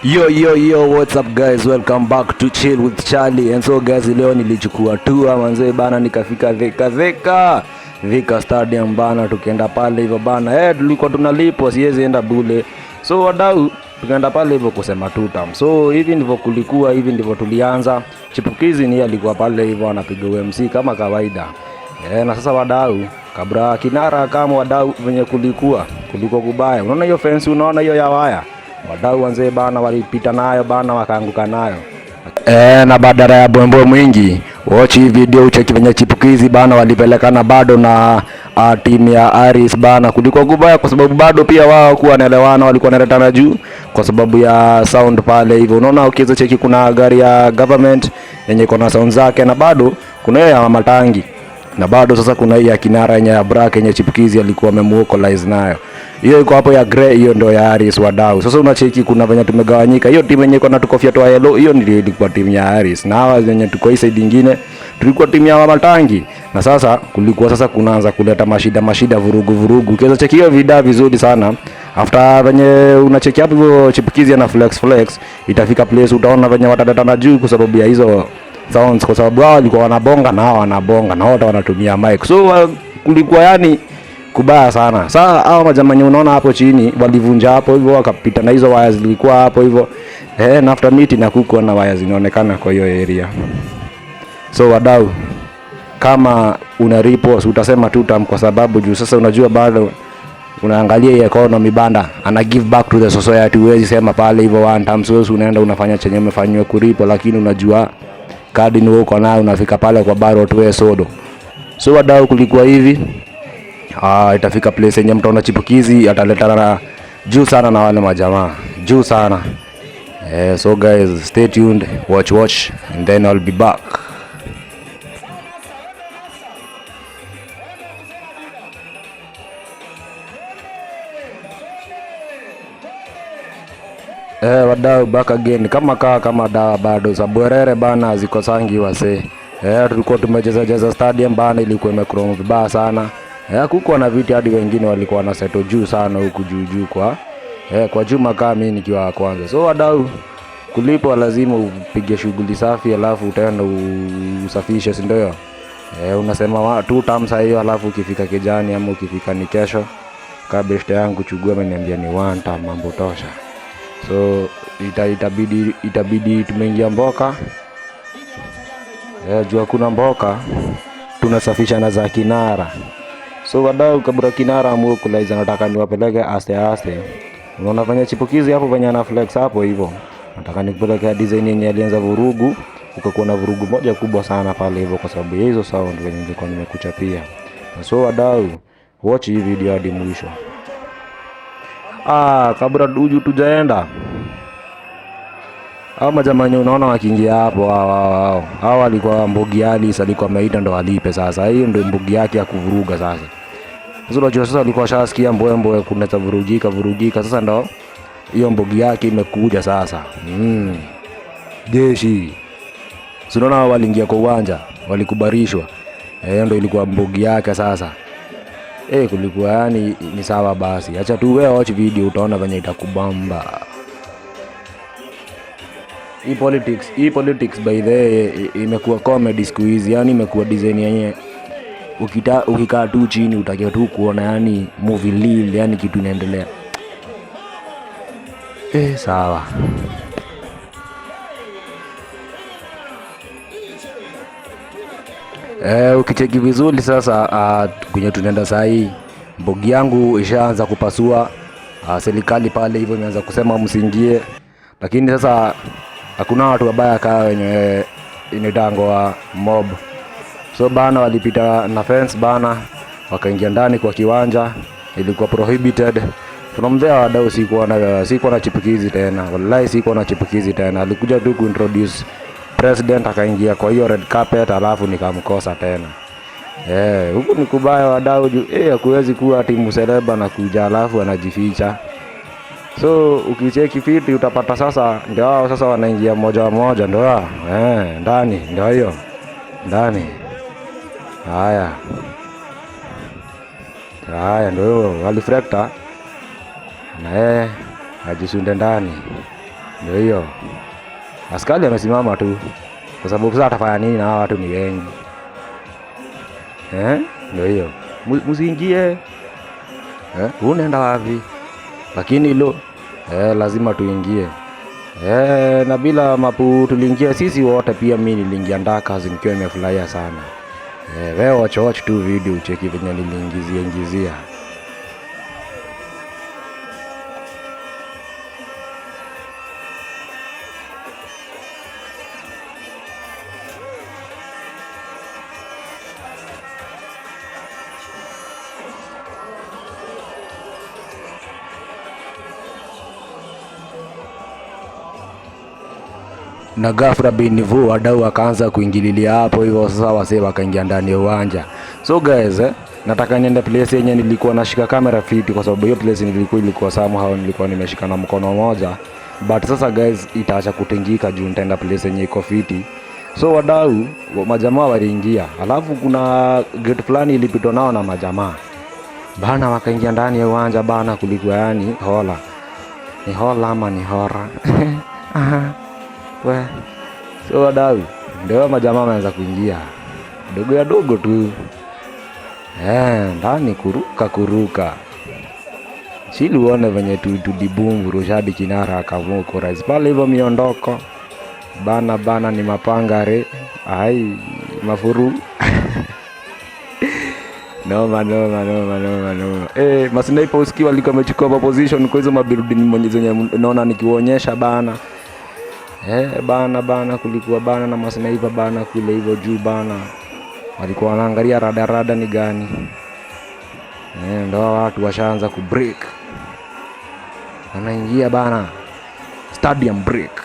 Yo, what's up guys? Welcome back to Chill with Charlie. And so guys, leo nilichukua tour manze bana, nikafika Thika Stadium bana, tukaenda pale hivyo bana. Tulikuwa tunalipo, siwezi enda bule. So wadau, tukaenda pale hivyo kusema tutam. So hivi ndivyo kulikuwa, hivi ndivyo tulianza. Chipukizi ni alikuwa pale hivyo anapiga MC kama kawaida. Na sasa wadau, kabla kinara kama wadau venye kulikuwa kubaya. Unaona hiyo fence, unaona hiyo ya waya? Wadau wanze bana walipita nayo bana, wakaanguka nayo. Na badala ya bwembwe mwingi, watch hii video ucheki venye Chipukizi bana walipelekana bado na timu ya Aris bana. Kulikuwa kubaya kwa sababu bado pia wao kuwa wanaelewana, walikuwa wanaletana juu kwa sababu ya sound pale hivyo. Unaona ukiweza cheki kuna gari ya government yenye iko na sound zake, na bado kuna ya matangi, na bado sasa kuna hii ya kinara yenye ya Brack yenye Chipukizi alikuwa amemuokolize nayo. Hiyo iko hapo ya grey, hiyo ndio ya Aris wadau. Sasa unacheki kuna venye tumegawanyika. Hiyo timu yenye iko na tukofia toa yellow, hiyo ndio ilikuwa timu ya Aris. Na hawa wenye tuko hii side nyingine tulikuwa timu ya matangi. Na sasa kulikuwa sasa kunaanza kuleta mashida vurugu. Ukiweza cheki hiyo video vizuri sana. After venye unacheki hapo hivyo Chipukizi na flex, itafika place utaona venye watadatana juu kwa sababu ya hizo sounds, kwa sababu wao walikuwa wanabonga na wote wanatumia mic. So kulikuwa yani kubaya sana. Sasa hao majamani unaona hapo chini walivunja hapo hivyo, wakapita na hizo wires zilikuwa hapo hivyo. Na after meeting na kuko na wires zinaonekana kwa hiyo area. So wadau, kama una report utasema tutam, kwa sababu juu sasa unajua bado unaangalia economy banda, ana give back to the society. Huwezi sema pale hivyo one time so unaenda unafanya chenye umefanywa kuripo, lakini unajua kadi ni uko nayo, unafika pale kwa baro tuwe sodo. So wadau, kulikuwa hivi itafika place yenye mtaona Chipukizi ataletana na juu sana na wale majamaa juu sana. So guys, stay tuned, watch and then I'll be back. Wadau, back again kama dawa bado sabwerere bana zikosangi wase. Tulikuwa tumecheza stadium bana, ilikuwa imekrom vibaya sana. Kuko na viti hadi wengine walikuwa na seto juu sana huku juu kwa juma kama mimi nikiwa wa kwanza. So wadau, kulipo lazima upige shughuli safi, alafu utaenda usafishe, si ndio? Unasema two times hiyo, alafu ukifika kijani ama ukifika ni kesho, kabla yangu chugua ameniambia ni one time, mambo tosha. So itabidi tumeingia mboka. Jua kuna mboka tunasafisha na za kinara. So wadau, kabla kinara amuokolaiza nataka niwapeleke aste. Unaona fanya Chipukizi hapo venye ana flex hapo hivyo. Nataka nikupeleke design yenye alianza vurugu, ukakuwa na vurugu moja kubwa sana pale hivyo kwa sababu ya hizo sound venye nilikuwa nimekuchapia. So wadau, watch hii video hadi mwisho. Kabla tujaenda, hao majamani unaona wakiingia hapo, hao walikuwa Mbugi Alice alikuwa ameita ndo alipe. Sasa hiyo ndio Mbugi yake ya kuvuruga sasa. Sasa unajua sasa alikuwa shasikia mbwembwe kunaweza vurugika, sasa ndo hiyo Mbugi yake imekuja sasa. Jeshi. Sasa unaona waliingia kwa uwanja, walikubarishwa. Hiyo ndio ilikuwa Mbugi yake sasa. Kulikuwa yani ni sawa basi. Acha tu wewe watch video utaona venye itakubamba. Hii politics by the way imekuwa comedy siku hizi, yani imekuwa design yenyewe ukikaa tu chini utakia tu kuona yani movie lil, yani kitu inaendelea. Sawa. Ukicheki vizuri sasa kwenye tunaenda saa hii, Mbugi yangu ishaanza kupasua. Serikali pale hivyo imeanza kusema msingie, lakini sasa hakuna watu wabaya kaa wenye inetangwa mob. So bana walipita na fence bana, wakaingia ndani kwa kiwanja, ilikuwa prohibited. From there wadau, sikuwa na Chipukizi tena. Wallahi sikuwa na Chipukizi tena. Alikuja tu kuintroduce president, akaingia kwa hiyo red carpet, alafu nikamkosa tena. Huko ni kubaya wadau, hakuwezi kuwa timu celeba na kuja alafu anajificha. So ukicheki fiti utapata sasa ndio hao sasa wanaingia moja ndio ndani, ndio hiyo ndani. Haya ndio walifrekta na ajisunde ndani. Ndio hiyo. Askari amesimama tu. Kwa sababu sasa atafanya nini na hawa watu ni wengi. Ndio hiyo. Msiingie. Unaenda wapi? Lakini hilo lazima tuingie. Na bila mapu tuliingia sisi wote, pia mimi niliingia ndaka nikiwa nimefurahia sana. Wewe watch tu video ucheki venye niliingizia. Na ghafla binivu wadau akaanza kuingililia hapo hivyo. Sasa wasee wakaingia ndani ya uwanja. So guys, nataka niende place yenye nilikuwa nashika kamera fiti, kwa sababu hiyo place ilikuwa somehow nilikuwa nimeshika na mkono moja, but sasa guys itaacha kutingika juu nitaenda place yenye iko fiti. So wadau majamaa waliingia, alafu kuna gate fulani ilipitwa nao na majamaa bana, wakaingia ndani ya uwanja bana. Kulikuwa yani hola ni hola ama ni hora we. So wadau ndio majamaa wameanza kuingia dogo ya dogo tu ndani kuruka chili uone venye tudibumbu Roshadi Kinara akavuko rais pale hivyo miondoko bana ni mapangare ai mafuru noma. Masniper usikia walikuwa wamechukua position kwa hizo mabuilding mwenye zenye naona nikiwaonyesha bana. Bana kulikuwa bana na masniper bana kule hivyo juu bana, walikuwa wanaangalia rada ni gani. Ndio watu washaanza kubreak, wanaingia bana stadium break.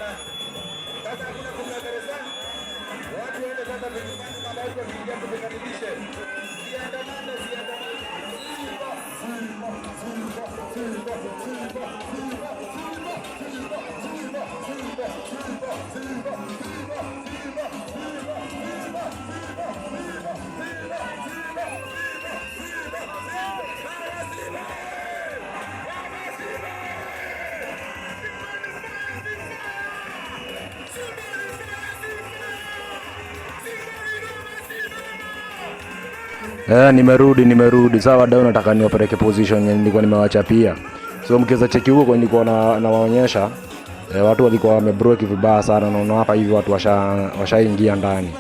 bana. Sasa hakuna kumlagereza. Watu waende sasa vijijini na watu wakiingia kukaribisha. Siandamane, siandamane. Nimerudi. Sawa dau, nataka niwapeleke position yenye nilikuwa nimewachapia. So mkiweza cheki huko kwa nilikuwa na waonyesha watu walikuwa wamebroke vibaya sana, naona hapa hivi watu washaingia ndani.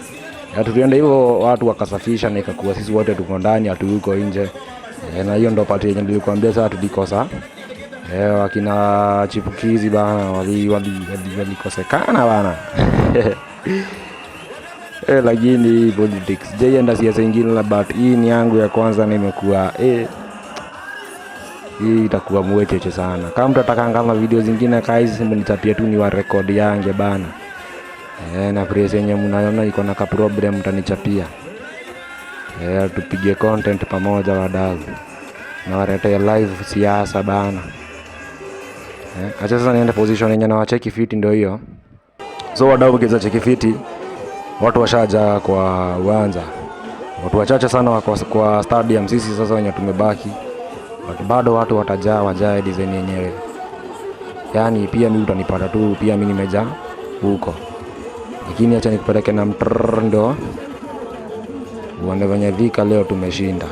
Tulienda hivyo watu wakasafisha na ikakuwa sisi wote tuko ndani, hatuko nje. Na hiyo ndo pati yenye nilikwambia sasa tulikosa. Wakina chipukizi bana walikosekana bana. Lakini politics jaienda siasa ingine, but hii ni yangu ya kwanza nimekuwa hii itakuwa mwecheche sana. Kama mtataka ngama video zingine hizi mnitapia tu ni wa record yange bana. Na press yenye mnaona iko na ka problem mtanichapia. Tupige content pamoja wadau. Na warete live siasa bana. Acha sasa niende position yenye na wacheki fiti ndio hiyo. So wadau mkiza cheki fiti, watu washaja kwa uwanja. Watu wachache sana wako kwa stadium, sisi sasa wenye tumebaki. But bado watu wajae design yenyewe. Yaani pia mimi utanipata tu, pia mimi nimejaa huko. Lakini acha nikupeleke na mtrndo. Uone venye Vika leo tumeshinda.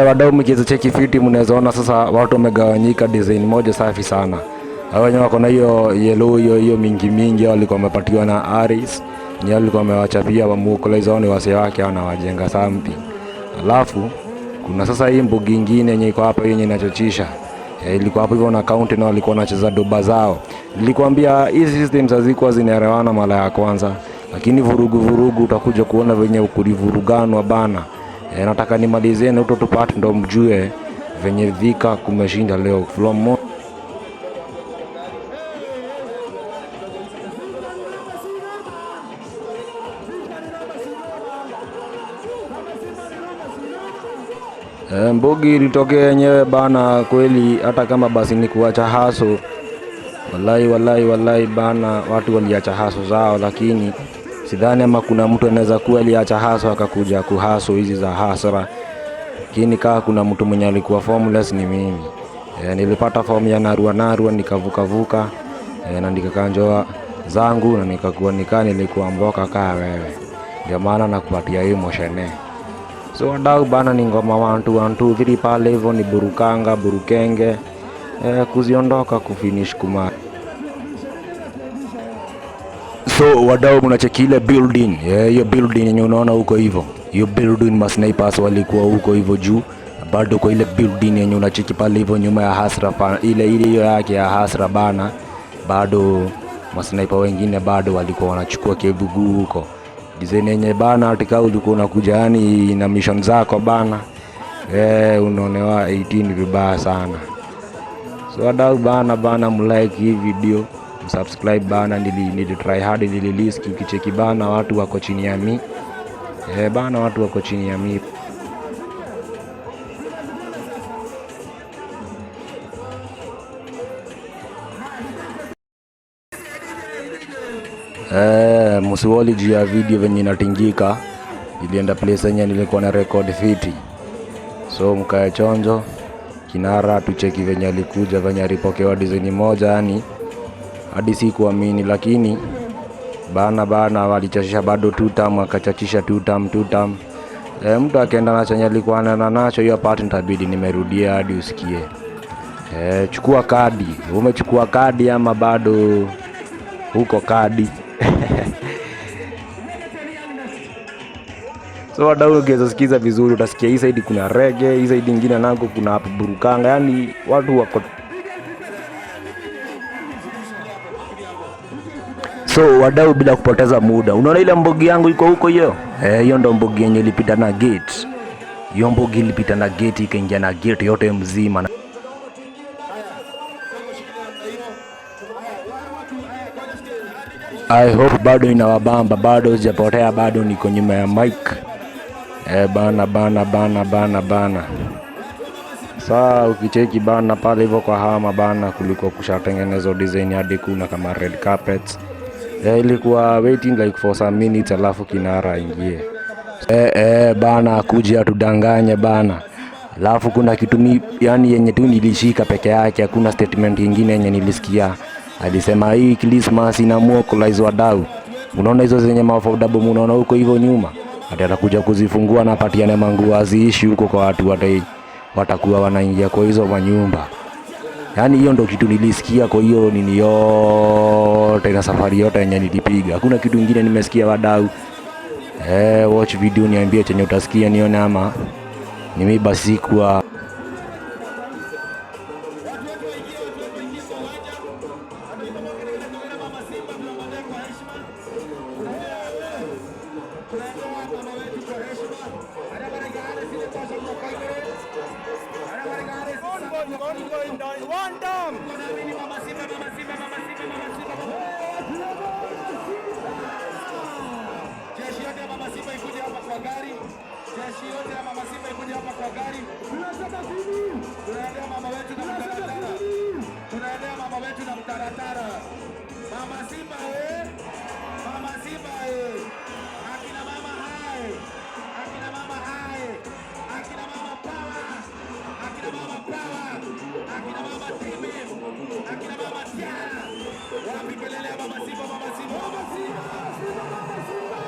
Wadau mkiweza cheki fiti mnaweza ona sasa watu wamegawanyika design moja safi sana. Hao wenye wako na hiyo yellow hiyo mingi walikuwa wamepatiwa na Aris. Ni walikuwa wamewachapia wa mukoleza ni wase wake na wajenga something. Alafu kuna sasa hii mbugi nyingine yenye iko hapa yenye inachochisha. Ilikuwa hapo hivyo na account na walikuwa wanacheza doba zao. Nilikwambia hizi systems hazikuwa zinaelewana mara ya kwanza, lakini vurugu utakuja kuona venye ukurivuruganwa bana. Nataka nimalizie na uto tupate ndo mjue venye Vika kumeshinda leo from mbogi ilitokea yenyewe bana kweli. Hata kama basi ni kuacha haso, wallahi bana, watu waliacha haso zao, lakini sidhani ama kuna mtu anaweza kuwa aliacha haso akakuja kuhaso hizi za hasara. Lakini kama kuna mtu mwenye alikuwa formless ni mimi. Nilipata form ya narua nikavuka na nikakanjoa zangu na nikakuwa nilikuwa mboka kaa wewe. Ndio maana nakupatia hii moshene. So wadau bana, ni ngoma 1 2 3 pale hivyo ni burukenge kuziondoka kufinish kuma. So wadau mnacheki ile building, hiyo building yenye unaona huko hivyo. Hiyo building masnipers walikuwa huko hivyo juu. Bado kwa ile building yenye unacheki pale hivyo nyuma ya Hasra ile hiyo yake ya Hasra bana, bado masniper wengine bado walikuwa wanachukua kebugu huko. Design yenye bana atika ulikuwa unakuja yani na mission zako bana. Unaonewa 18 vibaya sana. So wadau bana mlike hii video, subscribe bana, nili try hard nililist ukicheki bana watu wako chini ya mimi. Bana watu wako chini ya mimi. Musiwali juu ya video venye inatingika. Ilienda place yenye nilikuwa na record fiti. So mkae chonjo. Kinara tucheki venye alikuja venye alipokewa design moja yani hadi sikuamini, lakini bana walichachisha bado 2 term, akachachisha 2 term. Mtu akaenda na chenye alikuwa nacho, hiyo part nitabidi nimerudia hadi usikie. Chukua kadi. Umechukua kadi ama bado huko kadi? So wadau ungeza sikiza vizuri utasikia hii side kuna reggae, hii side nyingine nako kuna hapo burukanga, yani watu wako. So wadau bila kupoteza muda, unaona ile mbogi yangu iko huko hiyo? Hiyo ndo mbogi yenye ilipita na gate. Hiyo mbogi ilipita na gate ikaingia na gate yote mzima. I hope bado inawabamba, bado sijapotea, bado niko nyuma ya mic. Bana. Saa ukicheki bana pale hivyo kwa hama bana, kulikuwa kushatengenezwa design hadi kuna kama red carpets. Ilikuwa waiting like for some minutes alafu kinara ingie. Bana kuja tudanganye bana. Alafu kuna kitu yani yenye tu nilishika peke yake, hakuna statement nyingine yenye nilisikia. Alisema hii Christmas inaamua kulaiza wadau. Unaona hizo zenye mafodabo unaona huko hivyo nyuma. Hata atakuja kuzifungua na patiane manguo aziishi huko kwa watu watakuwa wanaingia kwa hizo manyumba. Yani hiyo ndo kitu nilisikia kwa hiyo nini yote na safari yote yenye nilipiga. Hakuna kitu kingine nimesikia wadau. Watch video niambie chenye utasikia nione ama ni mimi basi kwa Jeshi yote ya Mama Simba ikuja hapa kwa gari. Jeshi yote ya Mama Simba ikuja hapa kwa gari. Tunaendea mama wetu na mtaratara. Tunaendea mama wetu na mtaratara. Mama Simba Mama Simba Akina mama hai. Akina mama hai. Akina mama power. Akina mama power. Akina mama timu. Akina mama tiara. Wapi kelele ya Mama Simba, Mama Simba, Mama Simba, Mama Simba.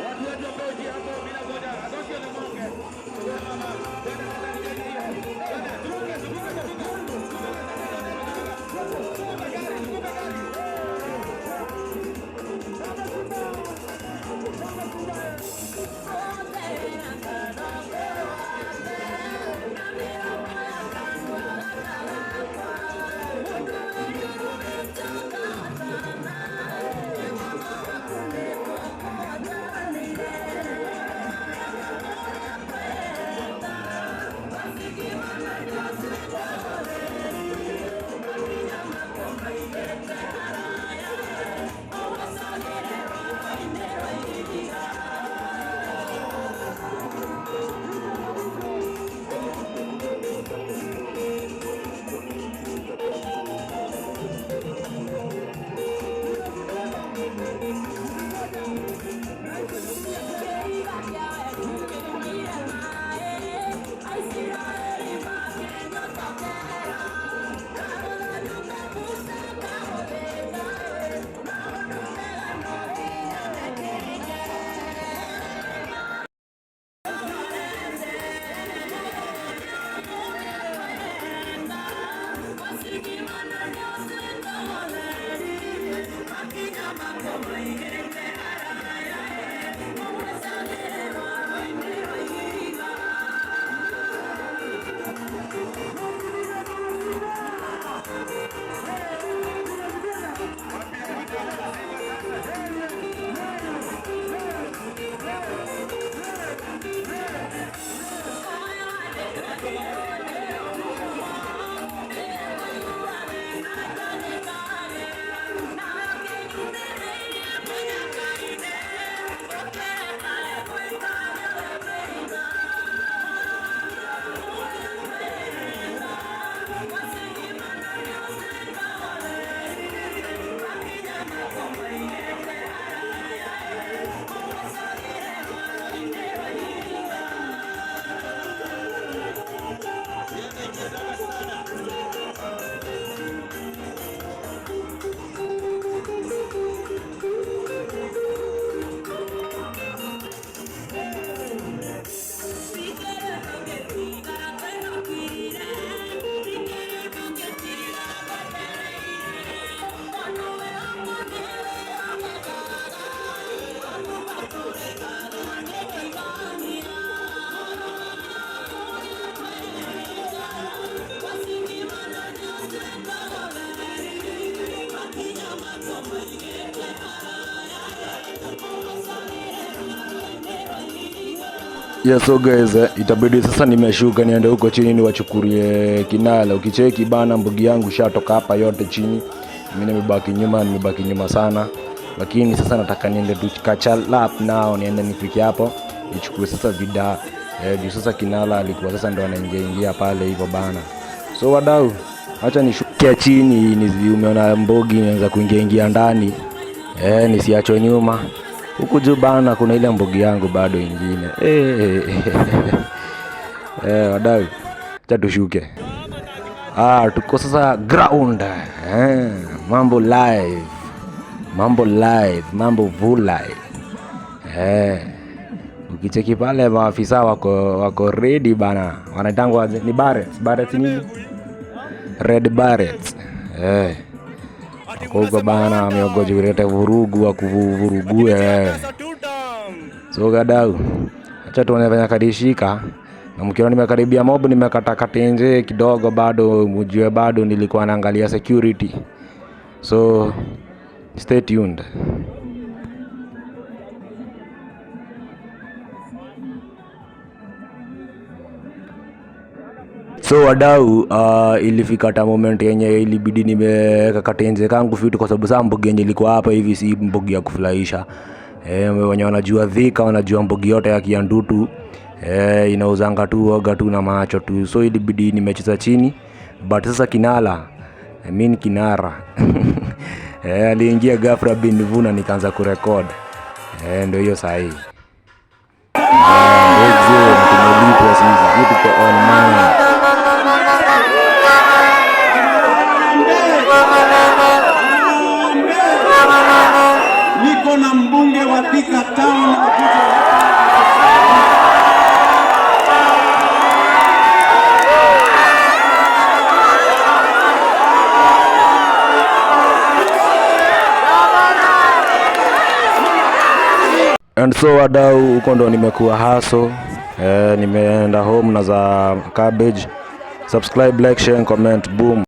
Watu wetu wakoji hapo bila ngoja. Adoshi ya mwange. Mama, kwenda ndani ya hiyo. Kwenda, turuke. Yes, so guys, itabidi sasa nimeshuka niende huko chini niwachukulie kinala. Ukicheki bana mbugi yangu shatoka hapa yote chini. Mimi nimebaki nyuma sana. Lakini sasa nataka niende tukacha lap nao, niende nifike hapo nichukue sasa vida. Juu sasa Kinala alikuwa sasa ndo anaingia pale hivyo bana. So wadau, acha nishukia chini umeona mbogi inaanza kuingia ndani. Nisiachwe nyuma. Huku juu bana kuna ile mbogi yangu bado ingine. Wadau, acha tushuke. Tuko sasa ground. Mambo live. Mambo vulai. Ukicheki pale maafisa wako ready bana. Wanaitangwa ni Barrett nini? Red Barrett. Huko bana ameogoja kuleta vurugu wa kuvurugue. So gadau, acha tuone venye kadishika. Na mkiona nimekaribia mob, nimekata nje kidogo, bado mjue bado nilikuwa naangalia security. So stay tuned. So wadau, ilifika ta moment yenye ilibidi nimeweka katenze kangu fitu, kwa sababu saa mbogi yenye ilikuwa hapa hivi si mbogi ya kufurahisha. Wenye wanajua Thika wanajua mbogi yote ya Kiandutu inauzanga tu oga tu na macho tu. So ilibidi nimecheza chini, but sasa Kinala, Kinara aliingia ghafla bin vuna, nikaanza kurecord. Ndio hiyo sahi. Tumelipwa sisi, tuko online. Niko na mbunge wa Thika Town And so wadau, huko ndo nimekuwa haso. Nimeenda home na za cabbage. Subscribe, like, share, comment, boom.